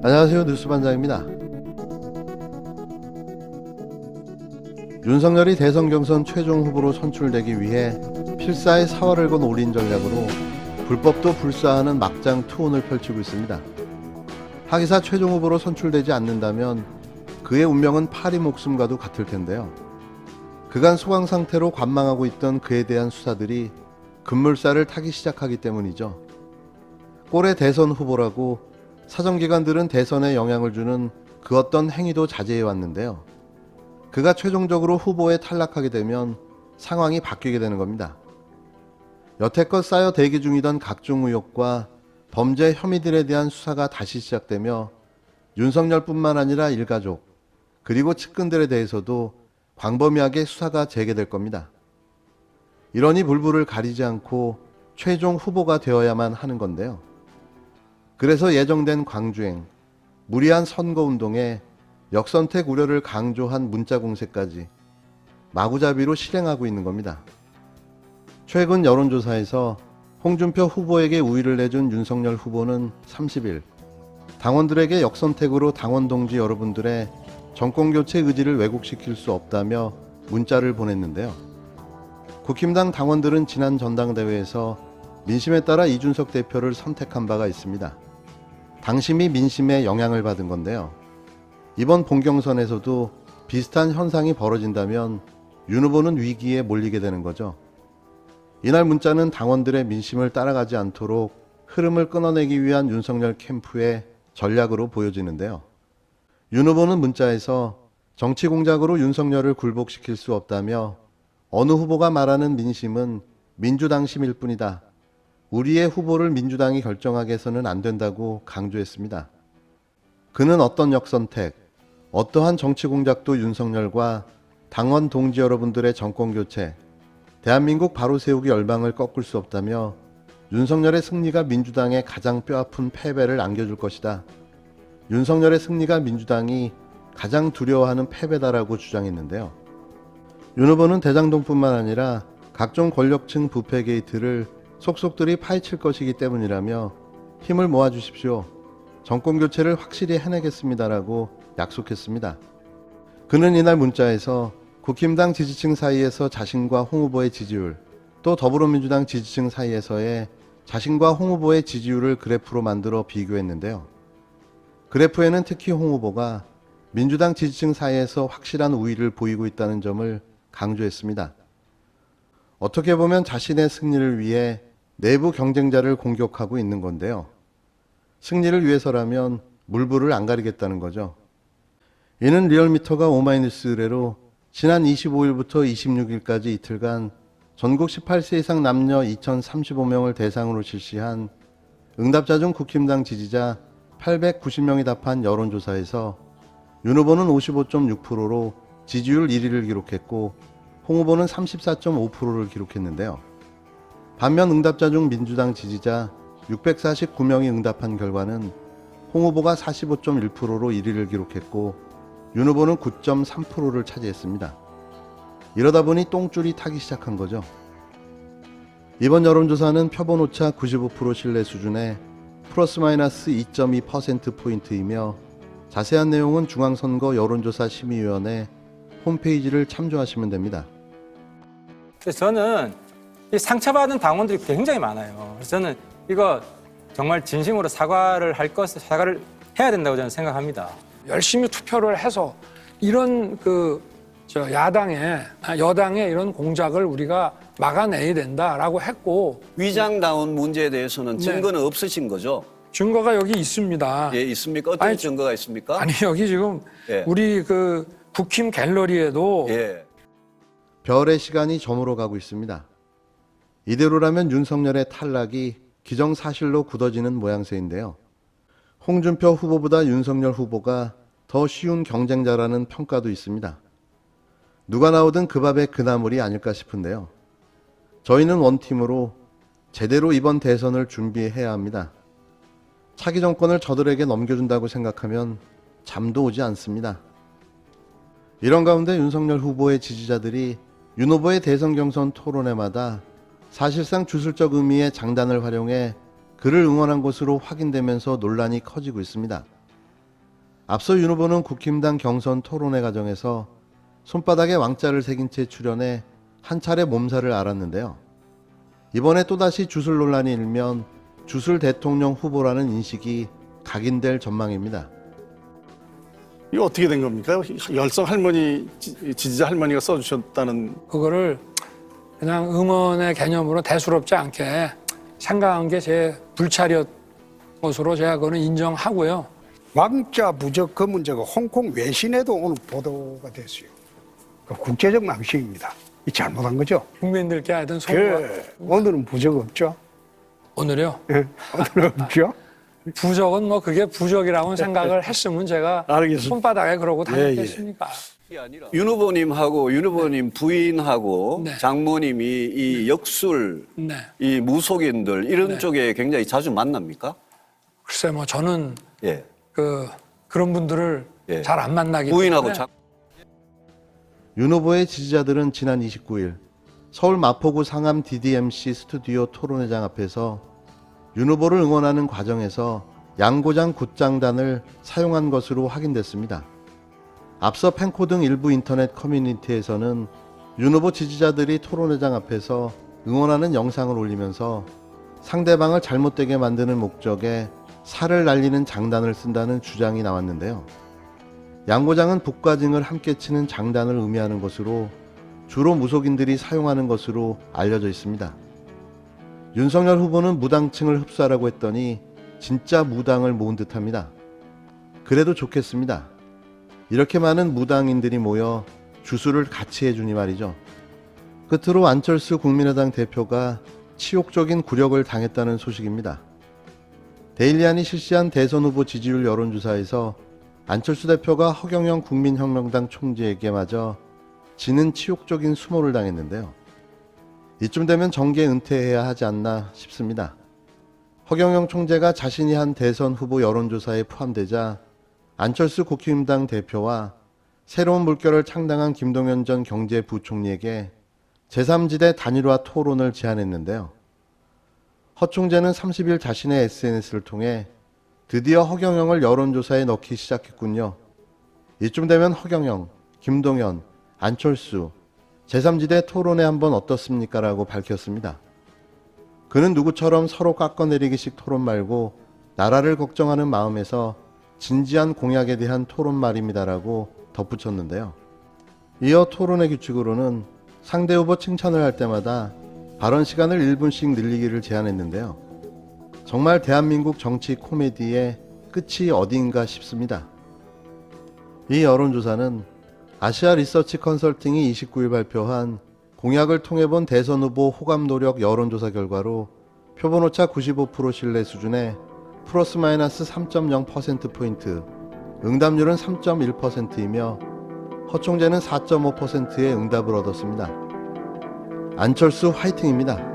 안녕하세요. 뉴스반장입니다. 윤석열이 대선 경선 최종 후보로 선출되기 위해 필사의 사활을 건 올인 전략으로 불법도 불사하는 막장 투혼을 펼치고 있습니다. 하기사 최종 후보로 선출되지 않는다면 그의 운명은 파리 목숨과도 같을 텐데요. 그간 소강 상태로 관망하고 있던 그에 대한 수사들이 급물살을 타기 시작하기 때문이죠. 꼴의 대선 후보라고 사정기관들은 대선에 영향을 주는 그 어떤 행위도 자제해 왔는데요. 그가 최종적으로 후보에 탈락하게 되면 상황이 바뀌게 되는 겁니다. 여태껏 쌓여 대기 중이던 각종 의혹과 범죄 혐의들에 대한 수사가 다시 시작되며 윤석열뿐만 아니라 일가족 그리고 측근들에 대해서도 광범위하게 수사가 재개될 겁니다. 이러니 불불을 가리지 않고 최종 후보가 되어야만 하는 건데요. 그래서 예정된 광주행, 무리한 선거운동에 역선택 우려를 강조한 문자 공세까지 마구잡이로 실행하고 있는 겁니다. 최근 여론조사에서 홍준표 후보에게 우위를 내준 윤석열 후보는 30일 당원들에게 역선택으로 당원 동지 여러분들의 정권교체 의지를 왜곡시킬 수 없다며 문자를 보냈는데요. 국힘당 당원들은 지난 전당대회에서 민심에 따라 이준석 대표를 선택한 바가 있습니다. 당심이 민심에 영향을 받은 건데요. 이번 본경선에서도 비슷한 현상이 벌어진다면 윤 후보는 위기에 몰리게 되는 거죠. 이날 문자는 당원들의 민심을 따라가지 않도록 흐름을 끊어내기 위한 윤석열 캠프의 전략으로 보여지는데요. 윤 후보는 문자에서 정치 공작으로 윤석열을 굴복시킬 수 없다며 어느 후보가 말하는 민심은 민주당심일 뿐이다. 우리의 후보를 민주당이 결정하게 해서는 안 된다고 강조했습니다. 그는 어떤 역선택, 어떠한 정치 공작도 윤석열과 당원 동지 여러분들의 정권교체, 대한민국 바로 세우기 열망을 꺾을 수 없다며 윤석열의 승리가 민주당에 가장 뼈아픈 패배를 안겨줄 것이다. 윤석열의 승리가 민주당이 가장 두려워하는 패배다라고 주장했는데요. 윤 후보는 대장동뿐만 아니라 각종 권력층 부패 게이트를 속속들이 파헤칠 것이기 때문이라며 힘을 모아주십시오. 정권교체를 확실히 해내겠습니다라고 약속했습니다. 그는 이날 문자에서 국힘당 지지층 사이에서 자신과 홍 후보의 지지율, 또 더불어민주당 지지층 사이에서의 자신과 홍 후보의 지지율을 그래프로 만들어 비교했는데요. 그래프에는 특히 홍 후보가 민주당 지지층 사이에서 확실한 우위를 보이고 있다는 점을 강조했습니다. 어떻게 보면 자신의 승리를 위해 내부 경쟁자를 공격하고 있는 건데요. 승리를 위해서라면 물불을 안 가리겠다는 거죠. 이는 리얼미터가 오마이뉴스 의뢰로 지난 25일부터 26일까지 이틀간 전국 18세 이상 남녀 2035명을 대상으로 실시한 응답자 중 국힘당 지지자 890명이 답한 여론조사에서 윤 후보는 55.6%로 지지율 1위를 기록했고 홍 후보는 34.5%를 기록했는데요. 반면 응답자 중 민주당 지지자 649명이 응답한 결과는 홍 후보가 45.1%로 1위를 기록했고 윤 후보는 9.3%를 차지했습니다. 이러다 보니 똥줄이 타기 시작한 거죠. 이번 여론조사는 표본오차 95% 신뢰 수준의 플러스 마이너스 2.2%포인트이며 자세한 내용은 중앙선거 여론조사 심의위원회 홈페이지를 참조하시면 됩니다. 그래서 저는 이 상처받은 당원들이 굉장히 많아요. 그래서 저는 이거 정말 진심으로 사과를 해야 된다고 저는 생각합니다. 열심히 투표를 해서 이런 여당의 이런 공작을 우리가 막아내야 된다라고 했고, 위장다운 문제에 대해서는 증거는 없으신 거죠? 증거가 여기 있습니다. 예, 있습니까? 어떤 증거가 있습니까? 아니 여기 지금 우리 국힘 갤러리에도 별의 시간이 저물어 가고 있습니다. 이대로라면 윤석열의 탈락이 기정사실로 굳어지는 모양새인데요. 홍준표 후보보다 윤석열 후보가 더 쉬운 경쟁자라는 평가도 있습니다. 누가 나오든 그 밥의 그 나물이 아닐까 싶은데요. 저희는 원팀으로 제대로 이번 대선을 준비해야 합니다. 차기 정권을 저들에게 넘겨준다고 생각하면 잠도 오지 않습니다. 이런 가운데 윤석열 후보의 지지자들이 윤 후보의 대선 경선 토론회마다 사실상 주술적 의미의 장단을 활용해 그를 응원한 것으로 확인되면서 논란이 커지고 있습니다. 앞서 윤 후보는 국힘당 경선 토론회 과정에서 손바닥에 왕자를 새긴 채 출연해 한 차례 몸살을 앓았는데요. 이번에 또다시 주술 논란이 일면 주술 대통령 후보라는 인식이 각인될 전망입니다. 이거 어떻게 된 겁니까? 열성 할머니, 지지자 할머니가 써주셨다는. 그거를 그냥 응원의 개념으로 대수롭지 않게 생각한 게 제 불찰이었 것으로 제가 그거는 인정하고요. 왕자 부적 그 문제가 홍콩 외신에도 오늘 보도가 됐어요. 그 국제적 망신입니다. 이 잘못한 거죠. 국민들께 하여튼 송구가 오늘은 부적 없죠. 오늘요. 예, 오늘은 없죠. 부적은 뭐 그게 부적이라고 생각을 했으면 제가 알겠습니다. 손바닥에 그러고 다녔겠습니까? 윤 후보님하고 윤 후보님 부인하고 네. 장모님이 이 역술, 네. 이 무속인들 이런 네. 쪽에 굉장히 자주 만납니까? 글쎄 뭐 저는 예. 그런 분들을 예. 잘 안 만나기 부인하고 때문에 윤 후보의 지지자들은 지난 29일 서울 마포구 상암 DDMC 스튜디오 토론회장 앞에서 윤 후보를 응원하는 과정에서 양고장 굿장단을 사용한 것으로 확인됐습니다. 앞서 펜코 등 일부 인터넷 커뮤니티에서는 윤 후보 지지자들이 토론회장 앞에서 응원하는 영상을 올리면서 상대방을 잘못되게 만드는 목적에 살을 날리는 장단을 쓴다는 주장이 나왔는데요. 양고장은 북과징을 함께 치는 장단을 의미하는 것으로 주로 무속인들이 사용하는 것으로 알려져 있습니다. 윤석열 후보는 무당층을 흡수하라고 했더니 진짜 무당을 모은 듯합니다. 그래도 좋겠습니다. 이렇게 많은 무당인들이 모여 주술을 같이 해주니 말이죠. 끝으로 안철수 국민의당 대표가 치욕적인 굴욕을 당했다는 소식입니다. 데일리안이 실시한 대선 후보 지지율 여론조사에서 안철수 대표가 허경영 국민혁명당 총재에게 마저 지는 치욕적인 수모를 당했는데요. 이쯤 되면 정계 은퇴해야 하지 않나 싶습니다. 허경영 총재가 자신이 한 대선 후보 여론조사에 포함되자 안철수 국힘당 대표와 새로운 물결을 창당한 김동연 전 경제부총리에게 제3지대 단일화 토론을 제안했는데요. 허 총재는 30일 자신의 SNS를 통해 드디어 허경영을 여론조사에 넣기 시작했군요. 이쯤 되면 허경영, 김동연, 안철수, 제3지대 토론회 한번 어떻습니까? 라고 밝혔습니다. 그는 누구처럼 서로 깎아내리기식 토론 말고 나라를 걱정하는 마음에서 진지한 공약에 대한 토론 말입니다라고 덧붙였는데요. 이어 토론의 규칙으로는 상대 후보 칭찬을 할 때마다 발언 시간을 1분씩 늘리기를 제안했는데요. 정말 대한민국 정치 코미디의 끝이 어디인가 싶습니다. 이 여론조사는 아시아 리서치 컨설팅이 29일 발표한 공약을 통해 본 대선 후보 호감 노력 여론조사 결과로 표본오차 95% 신뢰 수준에 플러스 마이너스 3.0%포인트, 응답률은 3.1%이며 허 총재는 4.5%의 응답을 얻었습니다. 안철수 화이팅입니다.